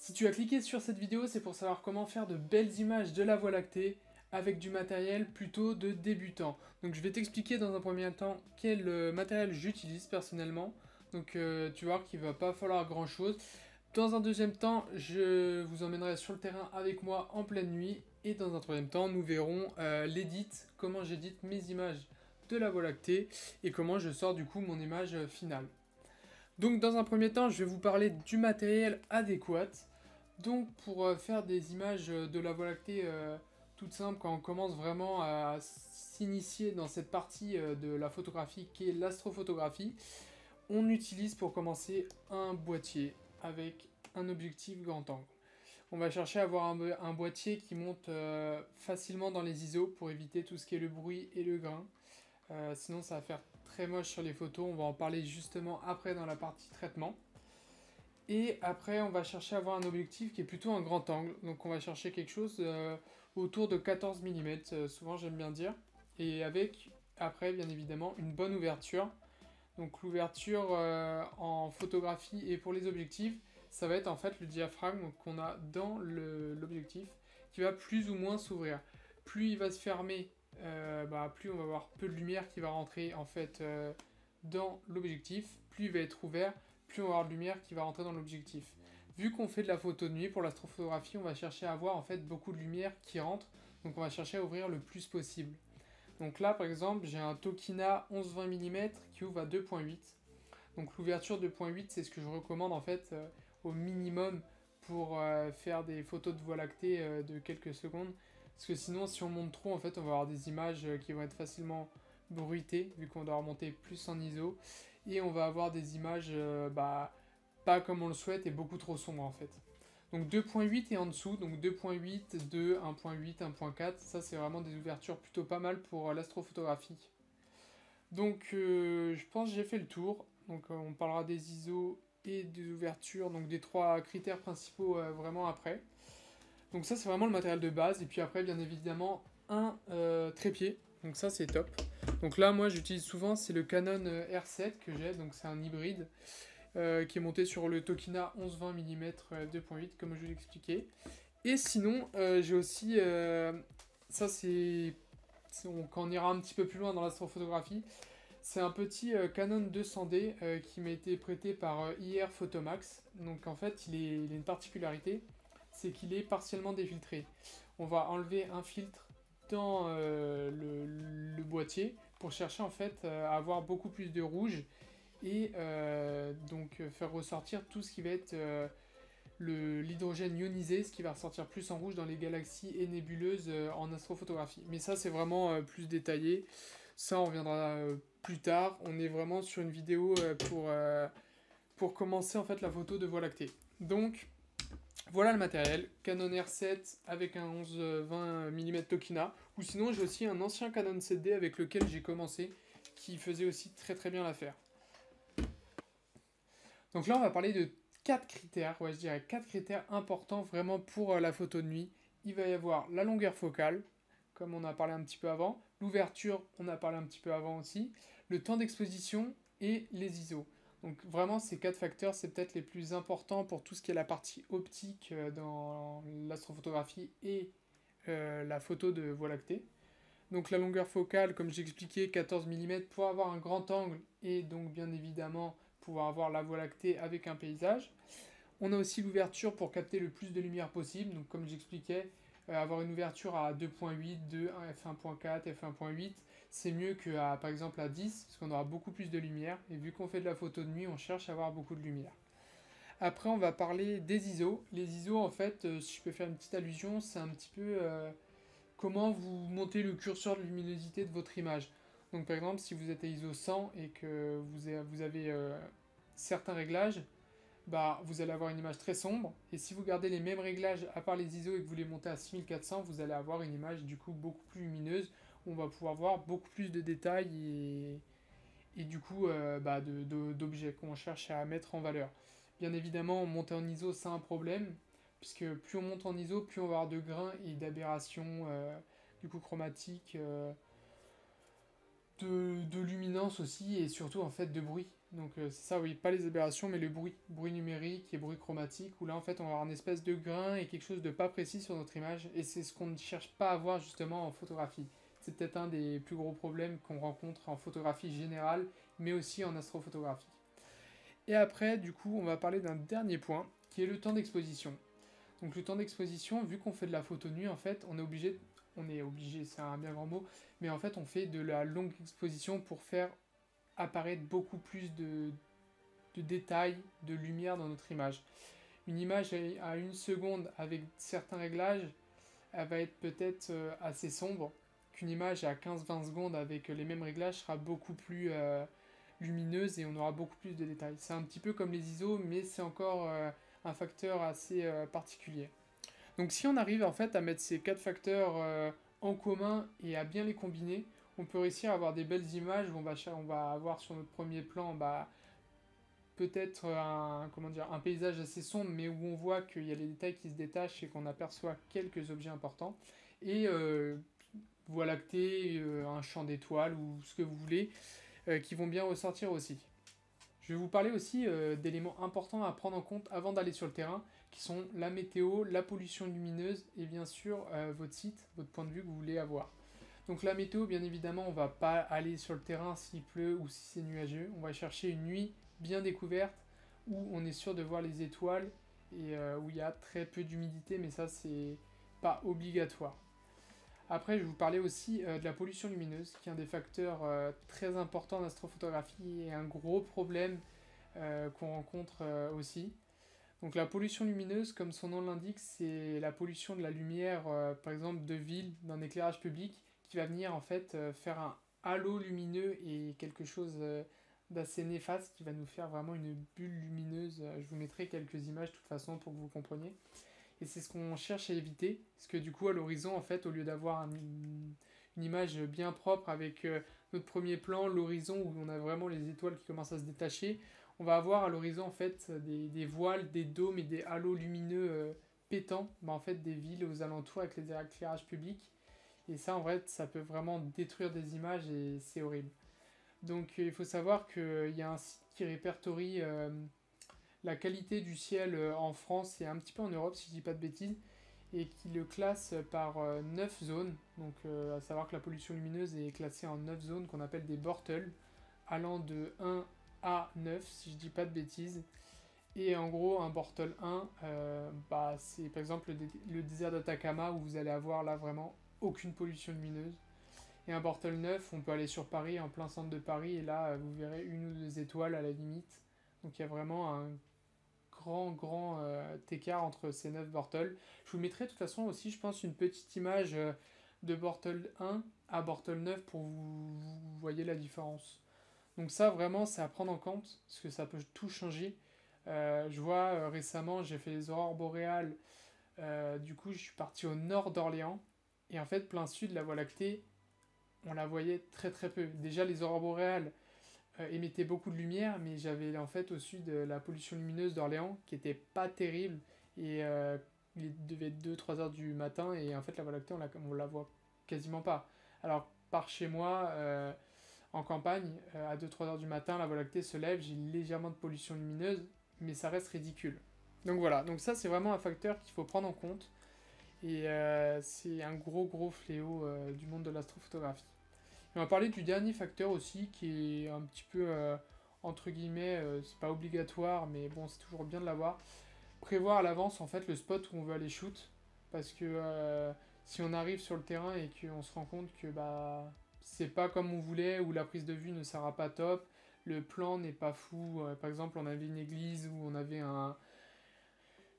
Si tu as cliqué sur cette vidéo, c'est pour savoir comment faire de belles images de la Voie lactée avec du matériel plutôt de débutant. Donc je vais t'expliquer dans un premier temps quel matériel j'utilise personnellement. Donc tu vois qu'il va pas falloir grand chose. Dans un deuxième temps, je vous emmènerai sur le terrain avec moi en pleine nuit. Et dans un troisième temps, nous verrons l'édit, comment j'édite mes images de la Voie lactée et comment je sors du coup mon image finale. Donc dans un premier temps, je vais vous parler du matériel adéquat. Donc pour faire des images de la Voie lactée toutes simples, quand on commence vraiment à s'initier dans cette partie de la photographie qui est l'astrophotographie, on utilise pour commencer un boîtier avec un objectif grand angle. On va chercher à avoir un boîtier qui monte facilement dans les ISO pour éviter tout ce qui est le bruit et le grain. Sinon ça va faire très moche sur les photos, on va en parler justement après dans la partie traitement. Et après on va chercher à avoir un objectif qui est plutôt un grand angle, donc on va chercher quelque chose autour de 14 mm, souvent j'aime bien dire, et avec après bien évidemment une bonne ouverture. Donc l'ouverture en photographie et pour les objectifs, ça va être en fait le diaphragme qu'on a dans l'objectif qui va plus ou moins s'ouvrir. Plus il va se fermer, plus on va avoir peu de lumière qui va rentrer en fait dans l'objectif, plus il va être ouvert, plus on va avoir de lumière qui va rentrer dans l'objectif. Vu qu'on fait de la photo de nuit, pour l'astrophotographie, on va chercher à avoir en fait beaucoup de lumière qui rentre, donc on va chercher à ouvrir le plus possible. Donc là, par exemple, j'ai un Tokina 11-20 mm qui ouvre à 2.8. Donc l'ouverture de 2.8, c'est ce que je recommande en fait au minimum pour faire des photos de Voie lactée de quelques secondes. Parce que sinon, si on monte trop, en fait, on va avoir des images qui vont être facilement bruitées, vu qu'on doit remonter plus en ISO. Et on va avoir des images pas comme on le souhaite et beaucoup trop sombres en fait. Donc 2.8 et en dessous, donc 2.8, 2, 1.8, 1.4, ça c'est vraiment des ouvertures plutôt pas mal pour l'astrophotographie. Donc je pense que j'ai fait le tour, donc on parlera des ISO et des ouvertures, donc des trois critères principaux vraiment après. Donc ça c'est vraiment le matériel de base, et puis après bien évidemment un trépied, donc ça c'est top. Donc là moi j'utilise souvent, c'est le Canon R7 que j'ai, donc c'est un hybride. Qui est monté sur le Tokina 11-20 mm 2.8 comme je vous l'expliquais. Et sinon, j'ai aussi, ça c'est, quand on ira un petit peu plus loin dans l'astrophotographie, c'est un petit Canon 200D qui m'a été prêté par IR Photomax. Donc en fait, il a une particularité, c'est qu'il est partiellement défiltré. On va enlever un filtre dans le boîtier pour chercher en fait à avoir beaucoup plus de rouge et donc faire ressortir tout ce qui va être l'hydrogène ionisé, ce qui va ressortir plus en rouge dans les galaxies et nébuleuses en astrophotographie. Mais ça c'est vraiment plus détaillé, ça on reviendra plus tard, on est vraiment sur une vidéo pour commencer en fait la photo de Voie lactée. Donc voilà le matériel, Canon R7 avec un 11-20 mm Tokina, ou sinon j'ai aussi un ancien Canon 7D avec lequel j'ai commencé, qui faisait aussi très très bien l'affaire. Donc là, on va parler de 4 critères, ouais, je dirais 4 critères importants vraiment pour la photo de nuit. Il va y avoir la longueur focale, comme on a parlé un petit peu avant, l'ouverture, on a parlé un petit peu avant aussi, le temps d'exposition et les ISO. Donc vraiment, ces 4 facteurs, c'est peut-être les plus importants pour tout ce qui est la partie optique dans l'astrophotographie et la photo de Voie lactée. Donc la longueur focale, comme j'expliquais, 14 mm pour avoir un grand angle et donc bien évidemment pouvoir avoir la Voie lactée avec un paysage. On a aussi l'ouverture pour capter le plus de lumière possible. Donc comme j'expliquais, avoir une ouverture à 2.8, 2, f1.4, f1.8, c'est mieux que par exemple à 10 parce qu'on aura beaucoup plus de lumière. Et vu qu'on fait de la photo de nuit, on cherche à avoir beaucoup de lumière. Après, on va parler des ISO. Les ISO, en fait, si je peux faire une petite allusion, c'est un petit peu comment vous montez le curseur de luminosité de votre image. Donc par exemple, si vous êtes à ISO 100 et que vous avez certains réglages, vous allez avoir une image très sombre. Et si vous gardez les mêmes réglages à part les ISO et que vous les montez à 6400, vous allez avoir une image du coup beaucoup plus lumineuse, où on va pouvoir voir beaucoup plus de détails et du coup d'objets qu'on cherche à mettre en valeur. Bien évidemment, monter en ISO, c'est un problème, puisque plus on monte en ISO, plus on va avoir de grains et d'aberrations du coup chromatiques, de luminance aussi, et surtout en fait de bruit. Donc c'est ça, oui, pas les aberrations, mais le bruit numérique et bruit chromatique, où là en fait on va avoir une espèce de grain et quelque chose de pas précis sur notre image, et c'est ce qu'on ne cherche pas à voir justement en photographie. C'est peut-être un des plus gros problèmes qu'on rencontre en photographie générale, mais aussi en astrophotographie. Et après, du coup, on va parler d'un dernier point, qui est le temps d'exposition. Donc le temps d'exposition, vu qu'on fait de la photo nue, en fait, on est obligé, c'est un bien grand mot, mais en fait on fait de la longue exposition pour faire apparaître beaucoup plus de détails, de lumière dans notre image. Une image à 1 seconde avec certains réglages, elle va être peut-être assez sombre, qu'une image à 15-20 secondes avec les mêmes réglages sera beaucoup plus lumineuse et on aura beaucoup plus de détails. C'est un petit peu comme les ISO, mais c'est encore un facteur assez particulier. Donc si on arrive en fait à mettre ces 4 facteurs en commun et à bien les combiner, on peut réussir à avoir des belles images où on va avoir sur notre premier plan peut-être un paysage assez sombre, mais où on voit qu'il y a les détails qui se détachent et qu'on aperçoit quelques objets importants. Et Voie lactée, un champ d'étoiles ou ce que vous voulez, qui vont bien ressortir aussi. Je vais vous parler aussi d'éléments importants à prendre en compte avant d'aller sur le terrain, qui sont la météo, la pollution lumineuse et bien sûr votre site, votre point de vue que vous voulez avoir. Donc la météo, bien évidemment, on va pas aller sur le terrain s'il pleut ou si c'est nuageux. On va chercher une nuit bien découverte où on est sûr de voir les étoiles et où il y a très peu d'humidité, mais ça c'est pas obligatoire. Après, je vais vous parler aussi de la pollution lumineuse, qui est un des facteurs très importants en astrophotographie et un gros problème qu'on rencontre aussi. Donc la pollution lumineuse, comme son nom l'indique, c'est la pollution de la lumière, par exemple de ville, d'un éclairage public, qui va venir en fait faire un halo lumineux et quelque chose d'assez néfaste qui va nous faire vraiment une bulle lumineuse. Je vous mettrai quelques images de toute façon pour que vous compreniez. Et c'est ce qu'on cherche à éviter, parce que du coup à l'horizon, en fait, au lieu d'avoir une image bien propre avec notre premier plan, l'horizon où on a vraiment les étoiles qui commencent à se détacher, on va avoir à l'horizon en fait des voiles, des dômes et des halos lumineux pétants, en fait des villes aux alentours avec les éclairages publics. Et ça en vrai, ça peut vraiment détruire des images et c'est horrible. Donc il faut savoir qu'il y a un site qui répertorie la qualité du ciel en France et un petit peu en Europe si je dis pas de bêtises, et qui le classe par 9 zones. Donc à savoir que la pollution lumineuse est classée en 9 zones qu'on appelle des Bortle, allant de 1 à 9 si je dis pas de bêtises. Et en gros, un Bortle 1, c'est par exemple le désert d'Atacama où vous allez avoir là vraiment aucune pollution lumineuse. Et un Bortle 9, on peut aller sur Paris, en plein centre de Paris, et là vous verrez 1 ou 2 étoiles à la limite. Donc il y a vraiment un grand écart entre ces 9 Bortle. Je vous mettrai de toute façon aussi, je pense, une petite image de Bortle 1 à Bortle 9 pour vous voyez la différence. Donc ça, vraiment, c'est à prendre en compte, parce que ça peut tout changer. Je vois récemment, j'ai fait les aurores boréales. Du coup, je suis parti au nord d'Orléans. Et en fait, plein sud, la Voie lactée, on la voyait très très peu. Déjà, les aurores boréales émettait beaucoup de lumière, mais j'avais en fait au sud la pollution lumineuse d'Orléans qui était pas terrible et il devait être 2-3 heures du matin et en fait la Voie lactée on la voit quasiment pas. Alors par chez moi en campagne à 2-3 heures du matin la Voie lactée se lève, j'ai légèrement de pollution lumineuse mais ça reste ridicule. Donc voilà, donc ça c'est vraiment un facteur qu'il faut prendre en compte et c'est un gros fléau du monde de l'astrophotographie. Et on va parler du dernier facteur aussi, qui est un petit peu, entre guillemets, c'est pas obligatoire, mais bon, c'est toujours bien de l'avoir. Prévoir à l'avance, en fait, le spot où on veut aller shoot. Parce que si on arrive sur le terrain et qu'on se rend compte que c'est pas comme on voulait, ou la prise de vue ne sera pas top, le plan n'est pas fou. Par exemple, on avait une église où on avait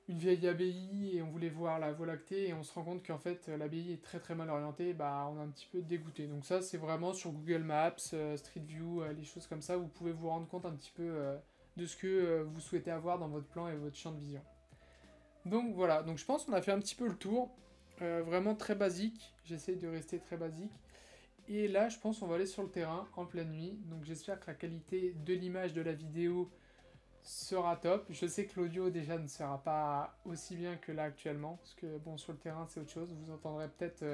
une vieille abbaye et on voulait voir la Voie lactée et on se rend compte qu'en fait l'abbaye est très très mal orientée, on est un petit peu dégoûté. Donc ça c'est vraiment sur Google Maps, Street View, les choses comme ça, vous pouvez vous rendre compte un petit peu de ce que vous souhaitez avoir dans votre plan et votre champ de vision. Donc voilà, donc je pense qu'on a fait un petit peu le tour, vraiment très basique, j'essaie de rester très basique. Et là je pense qu'on va aller sur le terrain en pleine nuit, donc j'espère que la qualité de l'image de la vidéo sera top. Je sais que l'audio déjà ne sera pas aussi bien que là actuellement, parce que bon sur le terrain c'est autre chose, vous entendrez peut-être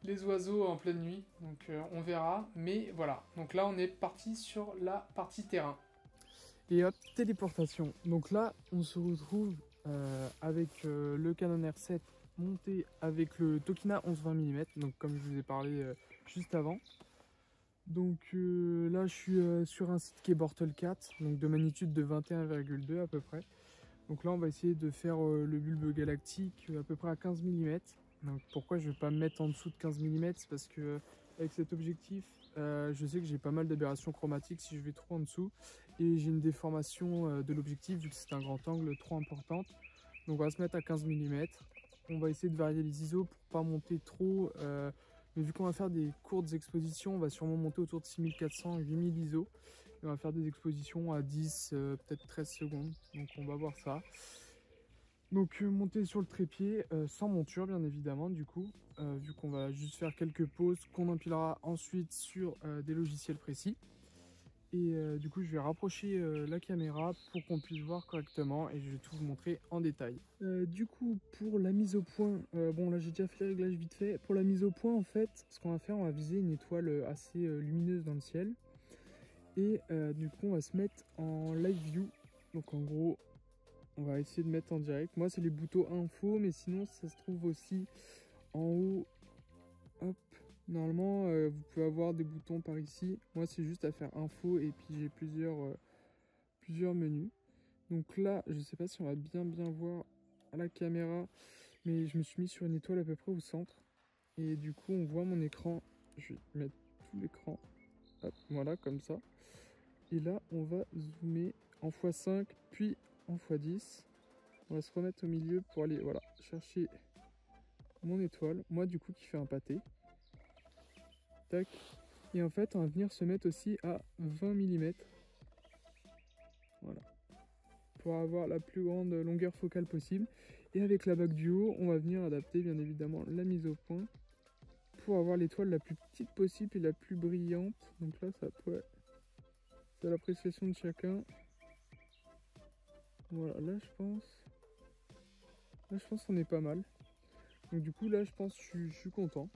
les oiseaux en pleine nuit, donc on verra, mais voilà. Donc là on est parti sur la partie terrain. Et hop, téléportation. Donc là, on se retrouve avec le Canon R7 monté avec le Tokina 11-20 mm, donc comme je vous ai parlé juste avant. Donc là, je suis sur un site qui est Bortle 4, donc de magnitude de 21,2 à peu près. Donc là, on va essayer de faire le bulbe galactique à peu près à 15 mm. Donc pourquoi je ne vais pas me mettre en dessous de 15 mm? C'est parce que avec cet objectif, je sais que j'ai pas mal d'aberrations chromatiques si je vais trop en dessous. Et j'ai une déformation de l'objectif vu que c'est un grand angle trop importante. Donc on va se mettre à 15 mm. On va essayer de varier les ISO pour pas monter trop. Mais vu qu'on va faire des courtes expositions, on va sûrement monter autour de 6400 8000 ISO. Et on va faire des expositions à 10, peut-être 13 secondes. Donc on va voir ça. Donc monter sur le trépied, sans monture bien évidemment du coup. Vu qu'on va juste faire quelques pauses qu'on empilera ensuite sur des logiciels précis. Et du coup je vais rapprocher la caméra pour qu'on puisse voir correctement et je vais tout vous montrer en détail. Du coup pour la mise au point, bon là j'ai déjà fait les réglages vite fait. Pour la mise au point en fait, ce qu'on va faire, on va viser une étoile assez lumineuse dans le ciel. Et du coup on va se mettre en live view. Donc en gros on va essayer de mettre en direct. Moi c'est les boutons info, mais sinon ça se trouve aussi en haut. Hop. Normalement, vous pouvez avoir des boutons par ici. Moi, c'est juste à faire info et puis j'ai plusieurs menus. Donc là, je sais pas si on va bien voir à la caméra, mais je me suis mis sur une étoile à peu près au centre. Et du coup, on voit mon écran. Je vais mettre tout l'écran. Hop, voilà, comme ça. Et là, on va zoomer en x5, puis en x10. On va se remettre au milieu pour aller, voilà, chercher mon étoile. Moi, du coup, qui fait un pâté. Tac. Et en fait, on va venir se mettre aussi à 20 mm. Voilà. Pour avoir la plus grande longueur focale possible. Et avec la bague du haut, on va venir adapter bien évidemment la mise au point pour avoir l'étoile la plus petite possible et la plus brillante. Donc là, ça peut... C'est l'appréciation de chacun. Voilà, là je pense... Là je pense qu'on est pas mal. Donc du coup là je pense que je suis content.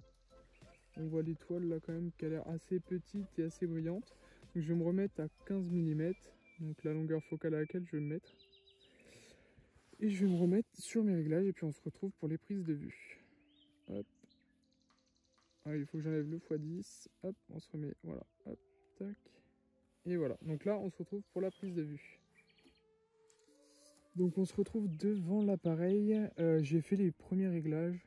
On voit l'étoile là quand même qui a l'air assez petite et assez brillante. Donc je vais me remettre à 15 mm. Donc la longueur focale à laquelle je vais me mettre. Et je vais me remettre sur mes réglages et puis on se retrouve pour les prises de vue. Hop. Ah, il faut que j'enlève le x10. Hop, on se remet. Voilà. Hop, tac. Et voilà. Donc là, on se retrouve pour la prise de vue. Donc on se retrouve devant l'appareil. J'ai fait les premiers réglages.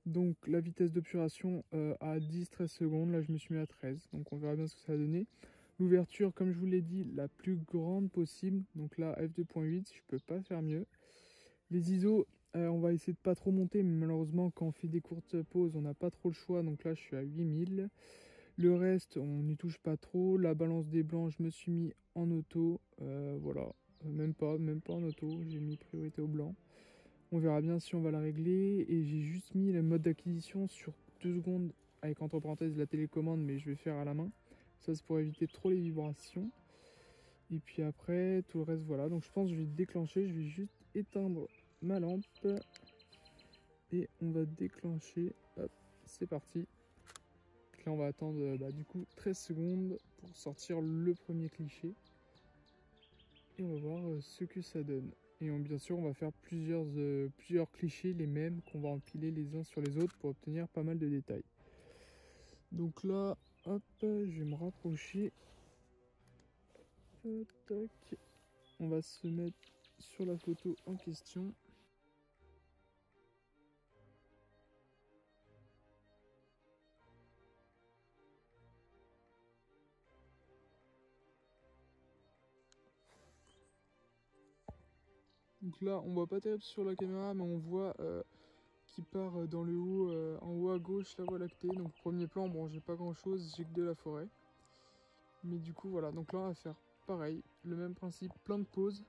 Donc la vitesse d'obturation à 10-13 secondes. Là, je me suis mis à 13. Donc on verra bien ce que ça va donner. L'ouverture, comme je vous l'ai dit, la plus grande possible. Donc là, f2.8, je peux pas faire mieux. Les ISO, on va essayer de pas trop monter, mais malheureusement, quand on fait des courtes pauses, on n'a pas trop le choix. Donc là, je suis à 8000. Le reste, on n'y touche pas trop. La balance des blancs, je me suis mis en auto. Voilà, même pas en auto. J'ai mis priorité au blanc. On verra bien si on va la régler. Et j'ai juste mis le mode d'acquisition sur 2 secondes, avec entre parenthèses la télécommande, mais je vais faire à la main. Ça, c'est pour éviter trop les vibrations. Et puis après, tout le reste, voilà. Donc je pense que je vais déclencher. Je vais juste éteindre ma lampe. Et on va déclencher. Hop, c'est parti. Donc là, on va attendre du coup 13 secondes pour sortir le premier cliché. Et on va voir ce que ça donne. Et bien sûr, on va faire plusieurs clichés, les mêmes, qu'on va empiler les uns sur les autres pour obtenir pas mal de détails. Donc là, hop, je vais me rapprocher. Tac. On va se mettre sur la photo en question. Donc là, on voit pas terrible sur la caméra, mais on voit qui part dans le haut, en haut à gauche, la Voie lactée. Donc premier plan, bon, j'ai pas grand chose, j'ai que de la forêt. Mais du coup, voilà. Donc là, on va faire pareil, le même principe, plein de pauses.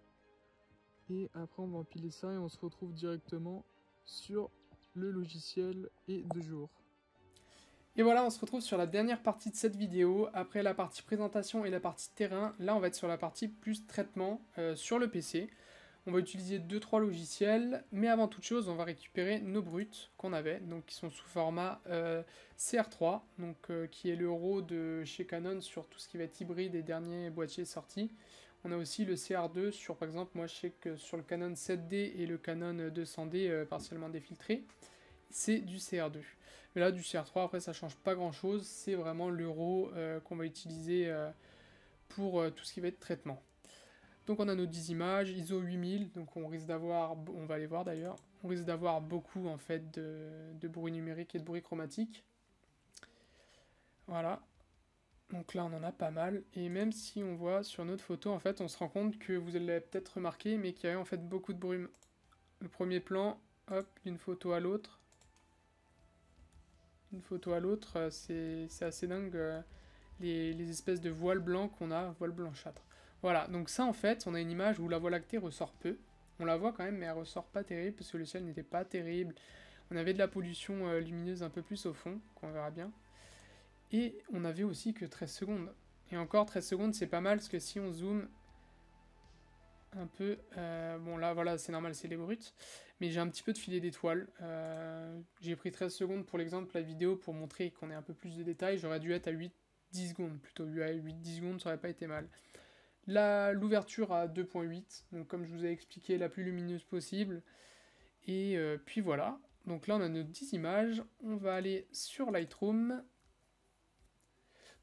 Et après, on va empiler ça et on se retrouve directement sur le logiciel et de jour. Et voilà, on se retrouve sur la dernière partie de cette vidéo. Après la partie présentation et la partie terrain, là on va être sur la partie plus traitement sur le PC. On va utiliser 2-3 logiciels, mais avant toute chose, on va récupérer nos bruts qu'on avait, donc qui sont sous format CR3, donc qui est le RAW de chez Canon sur tout ce qui va être hybride et dernier boîtier sorti. On a aussi le CR2 sur, par exemple, moi je sais que sur le Canon 7D et le Canon 200D partiellement défiltré, c'est du CR2. Mais là, du CR3, après, ça change pas grand-chose. C'est vraiment l'euro qu'on va utiliser pour tout ce qui va être traitement. Donc on a nos 10 images, ISO 8000, donc on risque d'avoir, on va les voir d'ailleurs, on risque d'avoir beaucoup en fait de bruit numérique et de bruit chromatique. Voilà. Donc là, on en a pas mal. Et même si on voit sur notre photo, en fait, on se rend compte que vous l'avez peut-être remarqué, mais qu'il y a en fait beaucoup de bruit. Le premier plan, hop, d'une photo à l'autre. D'une photo à l'autre, c'est assez dingue les espèces de voiles blancs qu'on a, voiles blanchâtres. Voilà, donc ça en fait, on a une image où la Voie lactée ressort peu. On la voit quand même, mais elle ressort pas terrible, parce que le ciel n'était pas terrible. On avait de la pollution lumineuse un peu plus au fond, qu'on verra bien. Et on avait aussi que 13 secondes. Et encore, 13 secondes, c'est pas mal, parce que si on zoome un peu... bon, là, voilà, c'est normal, c'est les brutes. Mais j'ai un petit peu de filet d'étoiles. J'ai pris 13 secondes pour l'exemple, la vidéo, pour montrer qu'on ait un peu plus de détails. J'aurais dû être à 8-10 secondes, plutôt. 8-10 secondes, ça aurait pas été mal. L'ouverture à 2.8, donc comme je vous ai expliqué, la plus lumineuse possible. Et puis voilà. Donc là, on a nos 10 images. On va aller sur Lightroom.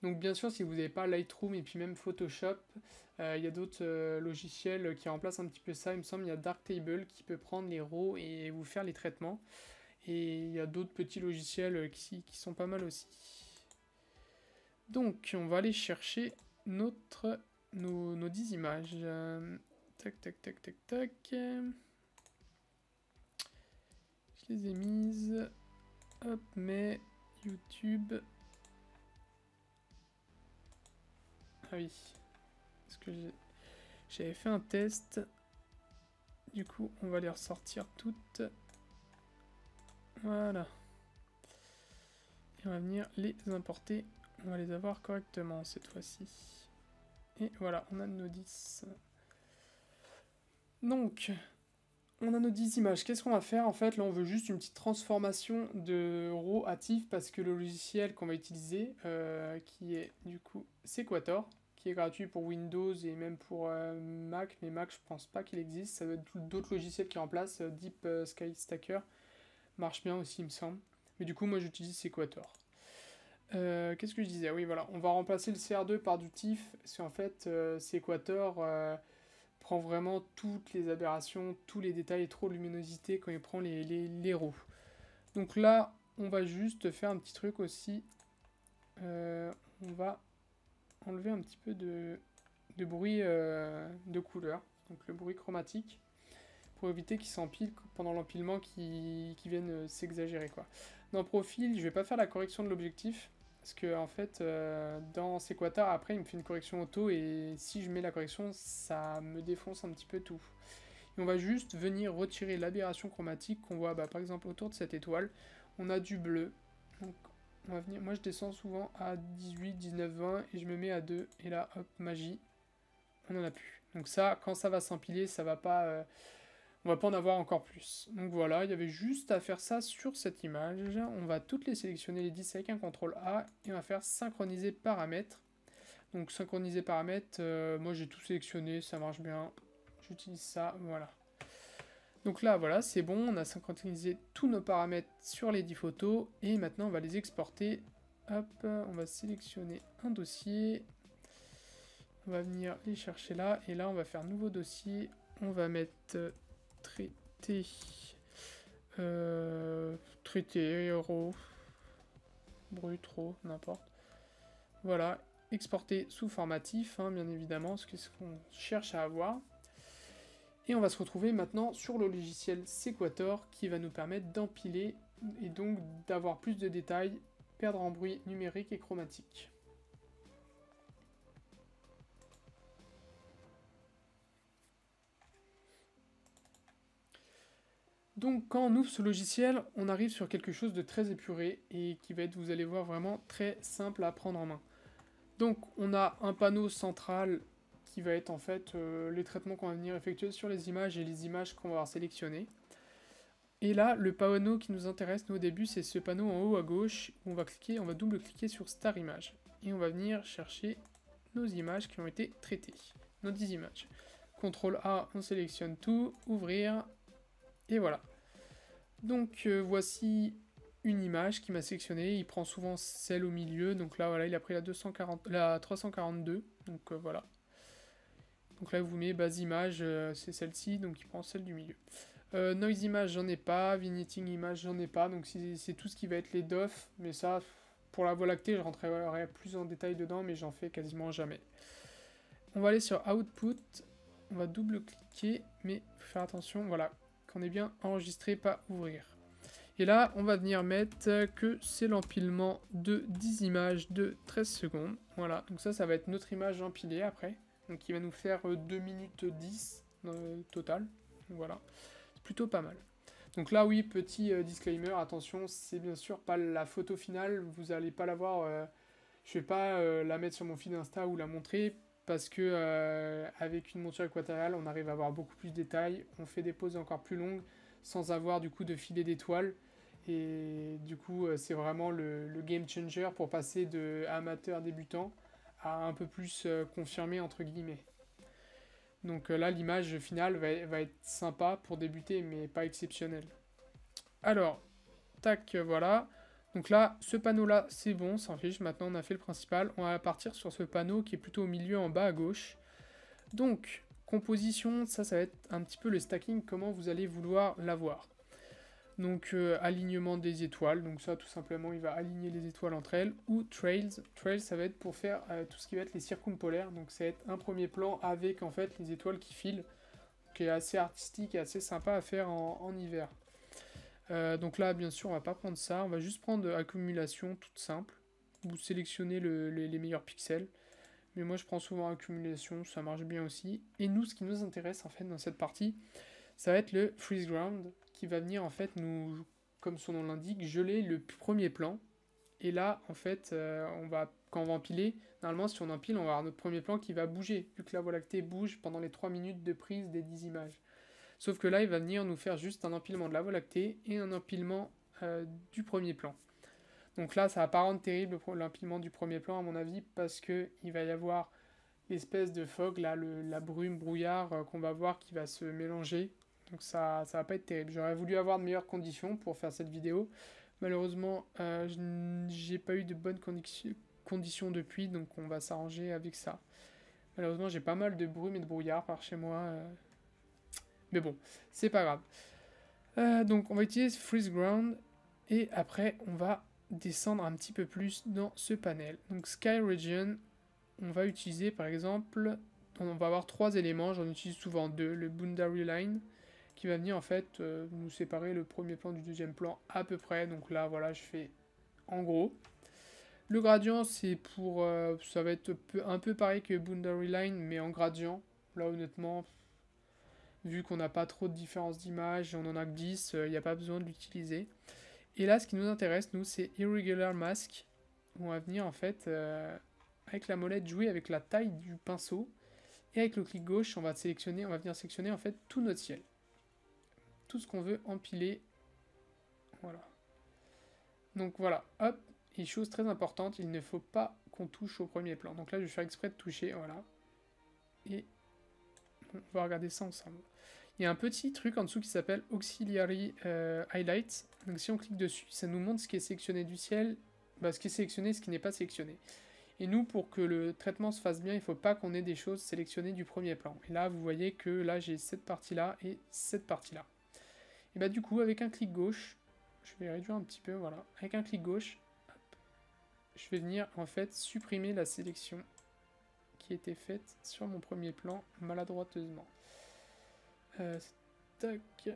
Donc bien sûr, si vous n'avez pas Lightroom et puis même Photoshop, il y a d'autres logiciels qui remplacent un petit peu ça. Il me semble qu'il y a Darktable qui peut prendre les RAW et vous faire les traitements. Et il y a d'autres petits logiciels qui sont pas mal aussi. Donc on va aller chercher nos 10 images. Tac, tac, tac, tac, tac. Je les ai mises. Hop, mais YouTube... Ah oui, parce que j'avais fait un test. Du coup, on va les ressortir toutes. Voilà. Et on va venir les importer. On va les avoir correctement cette fois-ci. Et voilà, on a nos 10. Donc, on a nos 10 images. Qu'est-ce qu'on va faire? En fait, là, on veut juste une petite transformation de RAW à TIFF parce que le logiciel qu'on va utiliser, qui est du coup Sequator, qui est gratuit pour Windows et même pour Mac, mais Mac je pense pas qu'il existe, ça doit être d'autres logiciels qui remplacent, Deep Sky Stacker marche bien aussi il me semble, mais du coup moi j'utilise Sequator. Qu'est-ce que je disais? Oui voilà, on va remplacer le CR2 par du TIFF, parce qu'en fait Sequator prend vraiment toutes les aberrations, tous les détails et trop de luminosité quand il prend les RAW. Donc là on va juste faire un petit truc aussi, on va enlever un petit peu de bruit de couleur, donc le bruit chromatique, pour éviter qu'il s'empile pendant l'empilement qui vienne s'exagérer quoi. Dans Profil, je vais pas faire la correction de l'objectif, parce que en fait, dans Sequator, après, il me fait une correction auto, et si je mets la correction, ça me défonce un petit peu tout. Et on va juste venir retirer l'aberration chromatique qu'on voit, par exemple, autour de cette étoile. On a du bleu, donc on va venir, moi je descends souvent à 18, 19, 20 et je me mets à 2 et là hop magie, on en a plus. Donc ça, quand ça va s'empiler, ça va pas, on va pas en avoir encore plus. Donc voilà, il y avait juste à faire ça sur cette image. On va toutes les sélectionner les 10 avec un CTRL A et on va faire synchroniser paramètres. Donc synchroniser paramètres, moi j'ai tout sélectionné, ça marche bien. J'utilise ça, voilà. Donc là, voilà, c'est bon, on a synchronisé tous nos paramètres sur les 10 photos, et maintenant on va les exporter. Hop, on va sélectionner un dossier, on va venir les chercher là, et là on va faire nouveau dossier, on va mettre traité, RAW, brut, RAW, n'importe. Voilà, exporter sous format TIFF, hein, bien évidemment, ce qu'on cherche à avoir. Et on va se retrouver maintenant sur le logiciel Sequator qui va nous permettre d'empiler et donc d'avoir plus de détails, perdre en bruit numérique et chromatique. Donc quand on ouvre ce logiciel, on arrive sur quelque chose de très épuré et qui va être, vous allez voir, vraiment très simple à prendre en main. Donc on a un panneau central qui va être en fait les traitements qu'on va venir effectuer sur les images et les images qu'on va avoir sélectionnées. Et là, le panneau qui nous intéresse, nous, au début, c'est ce panneau en haut à gauche, où on va double-cliquer sur Star Image. Et on va venir chercher nos images qui ont été traitées. nos 10 images. CTRL A, on sélectionne tout, ouvrir, et voilà. Donc voici une image qui m'a sélectionné, il prend souvent celle au milieu, donc là voilà, il a pris la 342, donc voilà. Donc là vous mettez base image, c'est celle-ci, donc il prend celle du milieu. Noise image j'en ai pas, vignetting image j'en ai pas, donc c'est tout ce qui va être les DOF, mais ça, pour la Voie lactée, je rentrerai plus en détail dedans, mais j'en fais quasiment jamais. On va aller sur Output, on va double-cliquer, mais faut faire attention, voilà, qu'on est bien enregistré, pas ouvrir. Et là, on va venir mettre que c'est l'empilement de 10 images de 13 secondes. Voilà, donc ça va être notre image empilée après. Donc il va nous faire 2 minutes 10 total. Donc voilà, c'est plutôt pas mal. Donc là, oui, petit disclaimer, attention, c'est bien sûr pas la photo finale, vous n'allez pas la voir, je vais pas la mettre sur mon feed Insta ou la montrer, parce que avec une monture équatoriale, on arrive à avoir beaucoup plus de détails, on fait des poses encore plus longues, sans avoir du coup de filet d'étoiles, et du coup, c'est vraiment le game changer pour passer de amateur débutant à un peu plus confirmé, entre guillemets. Donc là, l'image finale va être sympa pour débuter, mais pas exceptionnelle. Alors, tac, voilà. Donc là, ce panneau-là, c'est bon, s'en fiche. Maintenant, on a fait le principal. On va partir sur ce panneau qui est plutôt au milieu, en bas à gauche. Donc, composition, ça va être un petit peu le stacking, comment vous allez vouloir l'avoir. Donc alignement des étoiles, donc ça tout simplement il va aligner les étoiles entre elles, ou trails, ça va être pour faire tout ce qui va être les circumpolaires, donc ça va être un premier plan avec en fait les étoiles qui filent, qui est assez artistique et assez sympa à faire en hiver. Donc là bien sûr on va pas prendre ça, on va juste prendre accumulation toute simple, vous sélectionnez les meilleurs pixels, mais moi je prends souvent accumulation, ça marche bien aussi. Et nous ce qui nous intéresse en fait dans cette partie, ça va être le freeze ground, qui va venir en fait nous, comme son nom l'indique, geler le premier plan. Et là, en fait, quand on va empiler, normalement si on empile, on va avoir notre premier plan qui va bouger, vu que la Voie lactée bouge pendant les 3 minutes de prise des 10 images. Sauf que là, il va venir nous faire juste un empilement de la Voie lactée et un empilement du premier plan. Donc là, ça va pas rendre terrible l'empilement du premier plan, à mon avis, parce qu'il va y avoir l'espèce de fog, là, la brume, brouillard qu'on va voir qui va se mélanger. Donc ça va pas être terrible. J'aurais voulu avoir de meilleures conditions pour faire cette vidéo. Malheureusement, j'ai pas eu de bonnes conditions depuis, donc on va s'arranger avec ça. Malheureusement, j'ai pas mal de brume et de brouillard par chez moi. Mais bon, c'est pas grave. Donc on va utiliser Freeze Ground, et après on va descendre un petit peu plus dans ce panel. Donc Sky Region, on va utiliser par exemple, on va avoir 3 éléments, j'en utilise souvent 2, le Boundary Line, qui va venir en fait nous séparer le premier plan du deuxième plan à peu près. Donc là voilà, je fais en gros. Le gradient c'est pour, ça va être un peu pareil que Boundary Line mais en gradient. Là honnêtement, vu qu'on n'a pas trop de différence d'image, on en a que 10, il n'y a pas besoin de l'utiliser. Et là ce qui nous intéresse nous c'est Irregular Mask, où on va venir en fait avec la molette jouer avec la taille du pinceau. Et avec le clic gauche, on va venir sélectionner en fait tout notre ciel. Tout ce qu'on veut empiler. Voilà. Donc voilà, hop. Et chose très importante, il ne faut pas qu'on touche au premier plan. Donc là, je vais faire exprès de toucher, voilà. Et on va regarder ça ensemble. Il y a un petit truc en dessous qui s'appelle Auxiliary Highlights. Donc si on clique dessus, ça nous montre ce qui est sélectionné du ciel, ce qui est sélectionné, ce qui n'est pas sélectionné. Et nous, pour que le traitement se fasse bien, il ne faut pas qu'on ait des choses sélectionnées du premier plan. Et là, vous voyez que là, j'ai cette partie-là et cette partie-là. Et bah du coup, avec un clic gauche, je vais réduire un petit peu, voilà. Avec un clic gauche, hop, je vais venir en fait supprimer la sélection qui était faite sur mon premier plan maladroiteusement. Tac.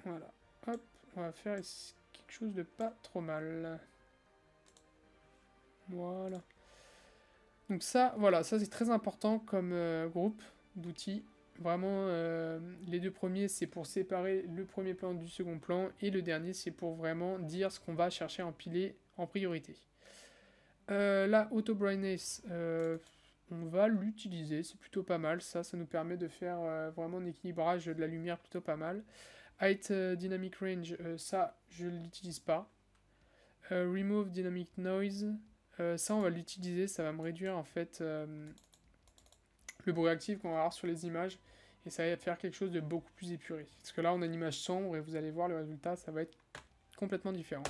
Voilà. Hop, on va faire quelque chose de pas trop mal. Voilà. Donc ça, voilà, ça c'est très important comme groupe d'outils. Vraiment, les deux premiers, c'est pour séparer le premier plan du second plan, et le dernier, c'est pour vraiment dire ce qu'on va chercher à empiler en priorité. Là, Auto Brightness, on va l'utiliser, c'est plutôt pas mal. Ça nous permet de faire vraiment un équilibrage de la lumière plutôt pas mal. Height Dynamic Range, ça, je ne l'utilise pas. Remove Dynamic Noise, ça on va l'utiliser, ça va me réduire en fait le bruit actif qu'on va avoir sur les images, et ça va faire quelque chose de beaucoup plus épuré. Parce que là, on a une image sombre, et vous allez voir le résultat, ça va être complètement différent.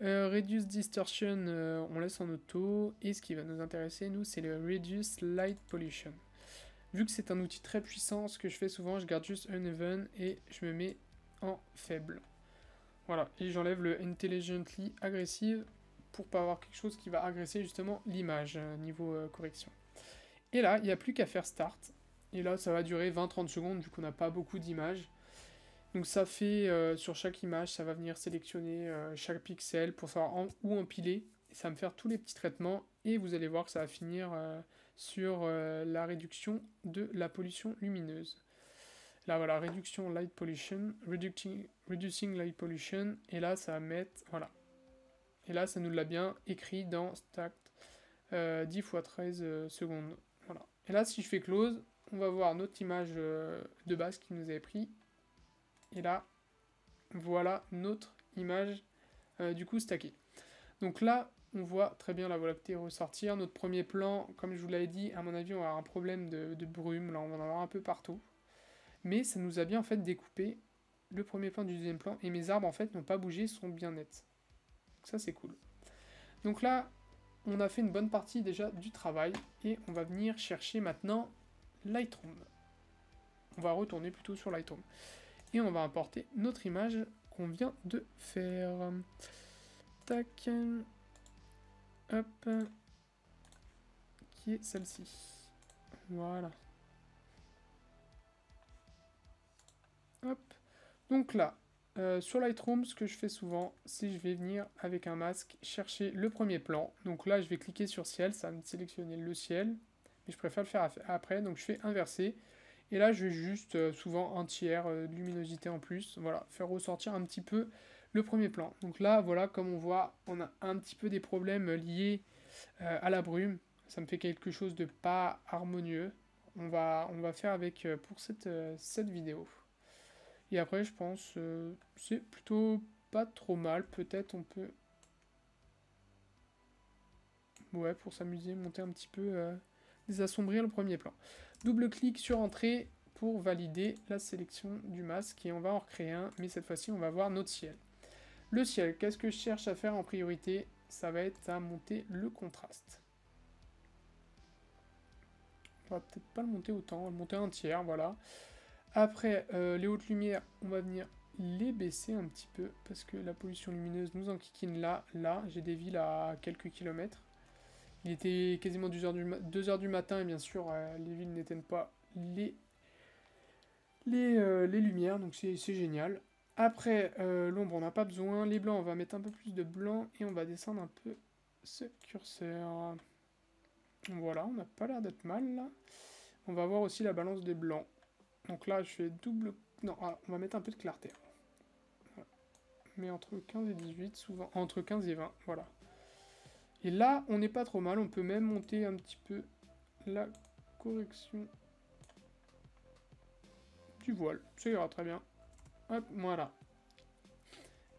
Reduce Distortion, on laisse en auto, et ce qui va nous intéresser, nous, c'est le Reduce Light Pollution. Vu que c'est un outil très puissant, ce que je fais souvent, je garde juste Uneven, et je me mets en faible. Voilà, et j'enlève le Intelligently Aggressive, pour pas avoir quelque chose qui va agresser justement l'image, niveau correction. Et là, il n'y a plus qu'à faire Start, et là, ça va durer 20-30 secondes, vu qu'on n'a pas beaucoup d'images. Donc ça fait, sur chaque image, ça va venir sélectionner chaque pixel pour savoir où empiler. Et ça va me faire tous les petits traitements. Et vous allez voir que ça va finir sur la réduction de la pollution lumineuse. Là, voilà, réduction light pollution, reducing light pollution. Et là, ça va mettre, voilà. Et là, ça nous l'a bien écrit dans Stack 10 x 13 secondes. Voilà. Et là, si je fais close, on va voir notre image de base qui nous avait pris. Et là, voilà notre image du coup stackée. Donc là, on voit très bien la Voie lactée ressortir. Notre premier plan, comme je vous l'avais dit, à mon avis, on va avoir un problème de brume. Là, on va en avoir un peu partout. Mais ça nous a bien en fait découpé le premier plan du deuxième plan. Et mes arbres en fait n'ont pas bougé, sont bien nets. Donc ça, c'est cool. Donc là, on a fait une bonne partie déjà du travail. Et on va venir chercher maintenant Lightroom. On va retourner plutôt sur Lightroom. Et on va importer notre image qu'on vient de faire. Tac. Hop. Qui est celle-ci. Voilà. Hop. Donc là, sur Lightroom, ce que je fais souvent, c'est je vais venir avec un masque chercher le premier plan. Donc là, je vais cliquer sur ciel, ça va me sélectionner le ciel. Mais je préfère le faire après, donc je fais inverser. Et là, je vais juste, souvent, un tiers de luminosité en plus. Voilà, faire ressortir un petit peu le premier plan. Donc là, voilà, comme on voit, on a un petit peu des problèmes liés à la brume. Ça me fait quelque chose de pas harmonieux. On va faire avec pour cette vidéo. Et après, je pense, c'est plutôt pas trop mal. Peut-être on peut... Ouais, pour s'amuser, monter un petit peu... désassombrir le premier plan. Double-clic sur Entrée pour valider la sélection du masque et on va en recréer un, mais cette fois-ci on va voir notre ciel. Le ciel, qu'est-ce que je cherche à faire en priorité? Ça va être à monter le contraste. On va peut-être pas le monter autant, on va le monter un tiers, voilà. Après, les hautes lumières, on va venir les baisser un petit peu parce que la pollution lumineuse nous enquiquine là, j'ai des villes à quelques kilomètres. Il était quasiment 2h du matin et bien sûr les villes n'éteignent pas les lumières, donc c'est génial. Après, l'ombre on n'a pas besoin, les blancs on va mettre un peu plus de blanc et on va descendre un peu ce curseur. Voilà, on n'a pas l'air d'être mal là. On va voir aussi la balance des blancs. Donc là je fais double... Non, on va mettre un peu de clarté. Voilà. Mais entre 15 et 18, souvent entre 15 et 20, voilà. Et là, on n'est pas trop mal. On peut même monter un petit peu la correction du voile. Ça ira très bien. Hop, voilà.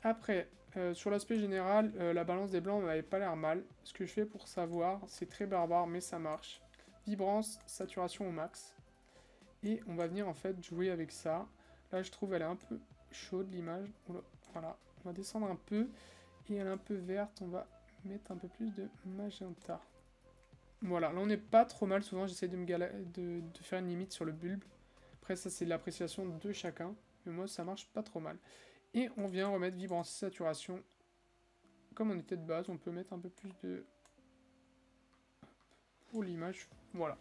Après, sur l'aspect général, la balance des blancs n'avait pas l'air mal. Ce que je fais pour savoir, c'est très barbare, mais ça marche. Vibrance, saturation au max. Et on va venir en fait jouer avec ça. Là, je trouve elle est un peu chaude, l'image. Voilà, on va descendre un peu. Et elle est un peu verte, on va mettre un peu plus de magenta. Voilà, là on n'est pas trop mal. Souvent j'essaie de faire une limite sur le bulbe. Après ça c'est l'appréciation de chacun. Mais moi ça marche pas trop mal. Et on vient remettre vibrance saturation. Comme on était de base, on peut mettre un peu plus de... pour l'image. Voilà.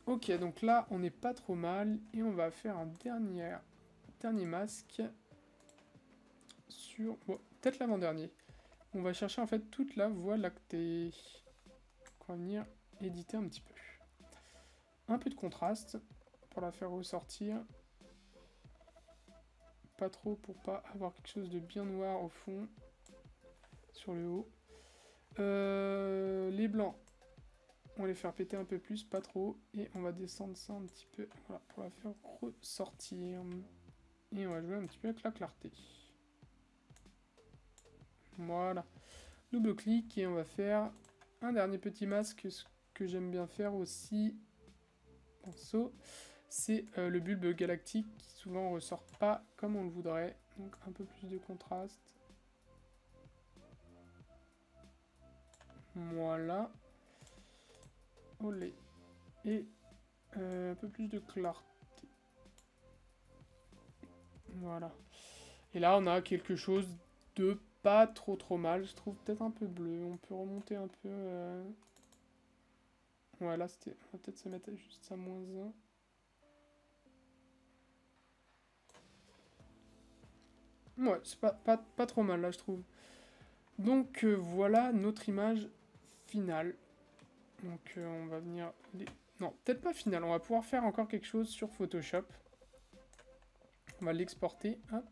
Ok, donc là on n'est pas trop mal. Et on va faire un dernier masque. Sur... Bon, peut-être l'avant-dernier. On va chercher en fait toute la Voie lactée. On va venir éditer un petit peu. Un peu de contraste pour la faire ressortir. Pas trop pour pas avoir quelque chose de bien noir au fond. Sur le haut. Les blancs, on va les faire péter un peu plus, pas trop. Et on va descendre ça un petit peu, voilà, pour la faire ressortir. Et on va jouer un petit peu avec la clarté. Voilà. Double clic et on va faire un dernier petit masque, ce que j'aime bien faire aussi. pinceau. C'est le bulbe galactique qui souvent ressort pas comme on le voudrait. Donc un peu plus de contraste. Voilà. Olé. Et un peu plus de clarté. Voilà. Et là, on a quelque chose de pas trop mal. Je trouve peut-être un peu bleu. On peut remonter un peu. Ouais, là, c'était... On va peut-être se mettre juste à -1. Ouais, c'est pas trop mal, là, je trouve. Donc, voilà notre image finale. Donc, on va venir... Non, peut-être pas finale. On va pouvoir faire encore quelque chose sur Photoshop. On va l'exporter, hop.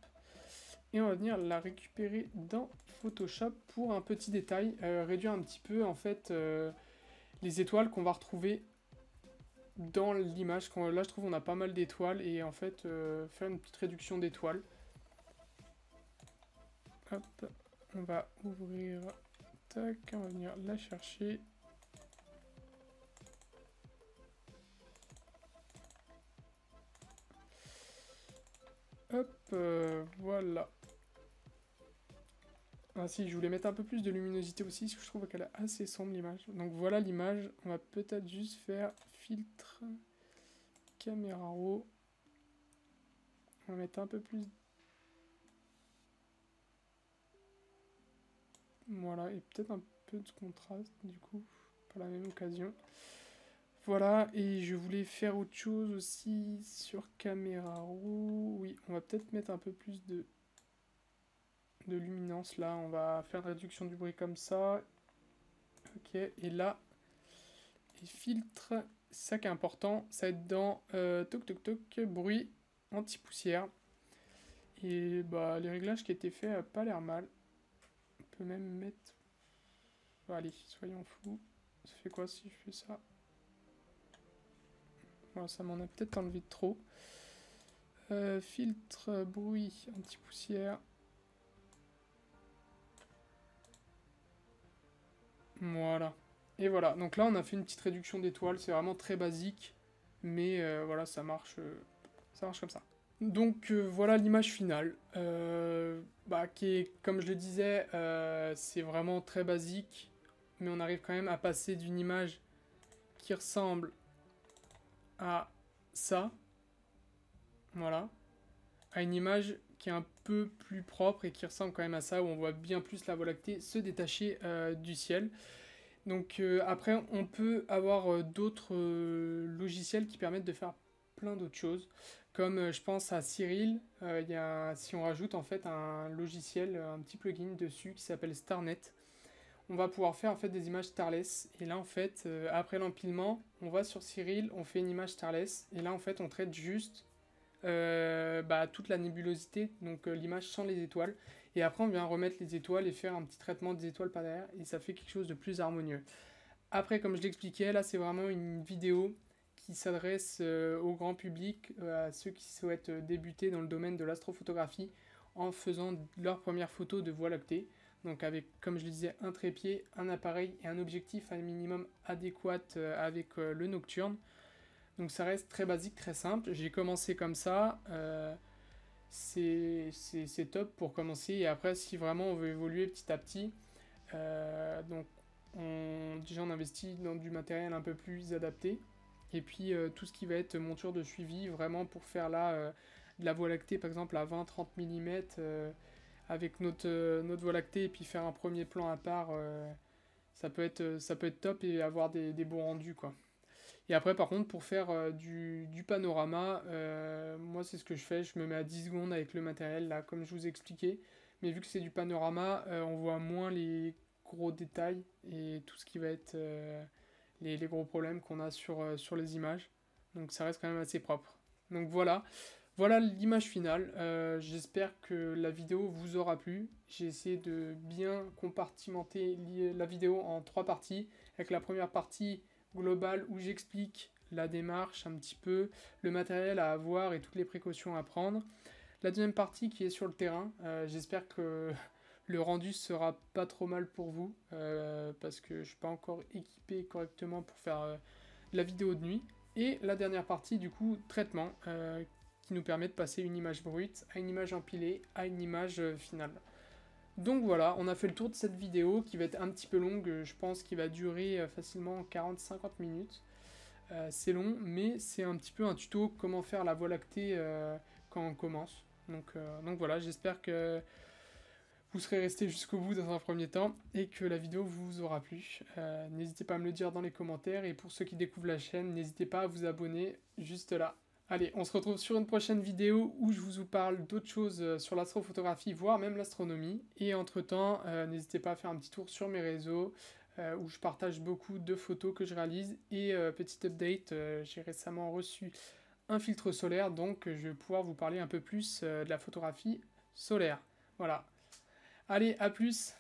Et on va venir la récupérer dans Photoshop pour un petit détail. Réduire un petit peu, en fait, les étoiles qu'on va retrouver dans l'image. Là, je trouve on a pas mal d'étoiles. Et en fait, faire une petite réduction d'étoiles. Hop, on va ouvrir, tac, on va venir la chercher. Hop, voilà. Ah si, je voulais mettre un peu plus de luminosité aussi, parce que je trouve qu'elle est assez sombre l'image. Donc voilà l'image, on va peut-être juste faire filtre, caméra raw. On va mettre un peu plus. Voilà, et peut-être un peu de contraste du coup, par la même occasion. Voilà, et je voulais faire autre chose aussi sur caméra raw. Oui, on va peut-être mettre un peu plus de luminance là. On va faire une réduction du bruit comme ça. Ok, et là, les filtres, c'est ça qui est important. Ça va être dans toc toc toc, bruit anti-poussière. Et bah, les réglages qui étaient faits n'ont pas l'air mal. On peut même mettre. Bon, allez, soyons fous. Ça fait quoi si je fais ça? Voilà, ça m'en a peut-être enlevé de trop. Filtre, bruit, anti-poussière. Voilà. Et voilà, donc là on a fait une petite réduction d'étoiles, c'est vraiment très basique, mais voilà, ça marche comme ça. Donc voilà l'image finale, qui est, comme je le disais, c'est vraiment très basique, mais on arrive quand même à passer d'une image qui ressemble à ça, voilà, à une image qui est un peu plus propre et qui ressemble quand même à ça, où on voit bien plus la Voie lactée se détacher du ciel. Donc après, on peut avoir d'autres logiciels qui permettent de faire plein d'autres choses. Comme je pense à Cyril, si on rajoute en fait un logiciel, un petit plugin dessus qui s'appelle StarNet, on va pouvoir faire en fait des images starless. Et là en fait, après l'empilement, on va sur Cyril, on fait une image starless. Et là en fait, on traite juste toute la nébulosité, donc l'image sans les étoiles. Et après, on vient remettre les étoiles et faire un petit traitement des étoiles par derrière. Et ça fait quelque chose de plus harmonieux. Après, comme je l'expliquais, là, c'est vraiment une vidéo qui s'adresse au grand public, à ceux qui souhaitent débuter dans le domaine de l'astrophotographie en faisant leur première photo de Voie lactée. Donc avec, comme je le disais, un trépied, un appareil et un objectif à un minimum adéquat avec le nocturne. Donc ça reste très basique, très simple. J'ai commencé comme ça. C'est top pour commencer. Et après, si vraiment on veut évoluer petit à petit, donc déjà on investit dans du matériel un peu plus adapté. Et puis tout ce qui va être monture de suivi, vraiment pour faire là de la Voie lactée par exemple à 20-30 mm avec notre Voie lactée et puis faire un premier plan à part, ça peut être top et avoir des bons rendus quoi. Et après, par contre, pour faire du panorama, moi, c'est ce que je fais. Je me mets à 10 secondes avec le matériel, là, comme je vous ai expliqué. Mais vu que c'est du panorama, on voit moins les gros détails et tout ce qui va être les gros problèmes qu'on a sur les images. Donc, ça reste quand même assez propre. Donc, voilà. Voilà l'image finale. J'espère que la vidéo vous aura plu. J'ai essayé de bien compartimenter la vidéo en 3 parties. Avec la première partie global où j'explique la démarche un petit peu, le matériel à avoir et toutes les précautions à prendre. La deuxième partie qui est sur le terrain, j'espère que le rendu sera pas trop mal pour vous, parce que je suis pas encore équipé correctement pour faire la vidéo de nuit. Et la dernière partie, du coup, traitement, qui nous permet de passer une image brute à une image empilée à une image finale. Donc voilà, on a fait le tour de cette vidéo qui va être un petit peu longue, je pense qu'il va durer facilement 40-50 minutes. C'est long, mais c'est un petit peu un tuto comment faire la Voie lactée quand on commence. Donc voilà, j'espère que vous serez resté jusqu'au bout dans un premier temps et que la vidéo vous aura plu. N'hésitez pas à me le dire dans les commentaires et pour ceux qui découvrent la chaîne, n'hésitez pas à vous abonner juste là. Allez, on se retrouve sur une prochaine vidéo où je vous parle d'autres choses sur l'astrophotographie, voire même l'astronomie. Et entre-temps, n'hésitez pas à faire un petit tour sur mes réseaux où je partage beaucoup de photos que je réalise. Et petit update, j'ai récemment reçu un filtre solaire, donc je vais pouvoir vous parler un peu plus de la photographie solaire. Voilà. Allez, à plus!